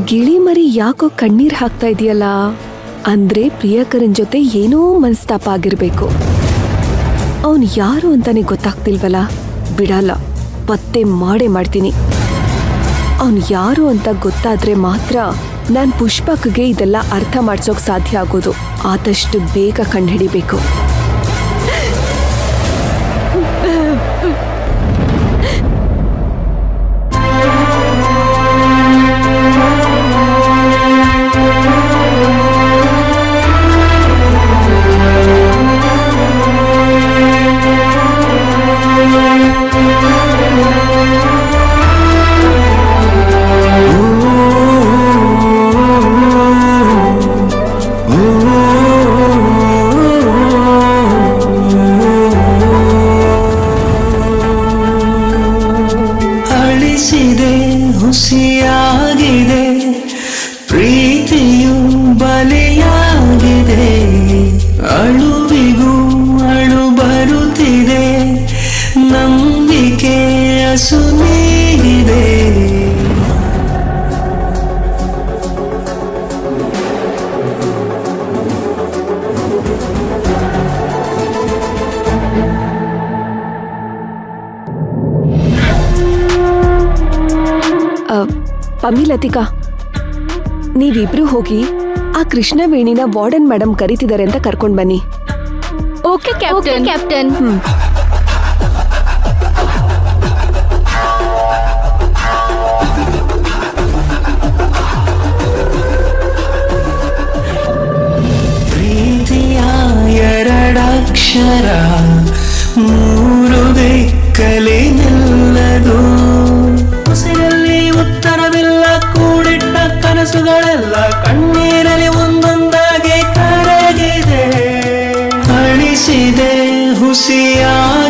ಗಿಳಿ ಮರಿ ಯಾಕೋ ಕಣ್ಣೀರ್ ಹಾಕ್ತಾ ಇದೆಯಲ್ಲ? ಅಂದ್ರೆ ಪ್ರಿಯಕರನ್ ಜೊತೆ ಏನೋ ಮನಸ್ತಾಪ ಆಗಿರ್ಬೇಕು. ಅವನು ಯಾರು ಅಂತಾನೆ ಗೊತ್ತಾಗ್ತಿಲ್ವಲ್ಲ. ಬಿಡಲ್ಲ, ಪತ್ತೆ ಮಾಡ್ತೀನಿ. ಅವನು ಯಾರು ಅಂತ ಗೊತ್ತಾದ್ರೆ ಮಾತ್ರ ನಾನ್ ಪುಷ್ಪಕ್ಗೆ ಇದೆಲ್ಲ ಅರ್ಥ ಮಾಡ್ಸೋಕ್ ಸಾಧ್ಯ ಆಗೋದು. ಆದಷ್ಟು ಬೇಗ ಕಂಡುಹಿಡಿಬೇಕು. ಹುಸಿಯಾಗಿದೆ, ಪ್ರೀತಿಯು ಬಲಿಯಾಗಿದೆ, ಅಳುವಿಗೂ ಅಳು ಬರುತ್ತಿದೆ, ನಂಬಿಕೆ ಅಸುನೀಗಿದೆ. ಪಮ್ಮಿ, ಲತಿಕಾ, ನೀವಿಬ್ರು ಹೋಗಿ ಆ ಕೃಷ್ಣವೇಣಿನ ವಾರ್ಡನ್ ಮೇಡಮ್ ಕರೀತಿದ್ದಾರೆ ಅಂತ ಕರ್ಕೊಂಡ್ ಬನ್ನಿ. Okay captain. ಪ್ರೀತಿಯ ಎರಡಕ್ಷರ ಮೂರು ದಿಕ್ಕಲಿ ನಿಲ್ಲದು, ಉಸಿರಲ್ಲಿ ಉತ್ತರವಿಲ್ಲ, ಕೂಡಿಟ್ಟ ಕನಸುಗಳೆಲ್ಲ ಕಣ್ಣೀರಲ್ಲಿ ಒಂದೊಂದಾಗಿ ಕರಗಿದೆ. ಅಳಿಸಿದೆ ಹುಸಿಯಾಗಿದೆ.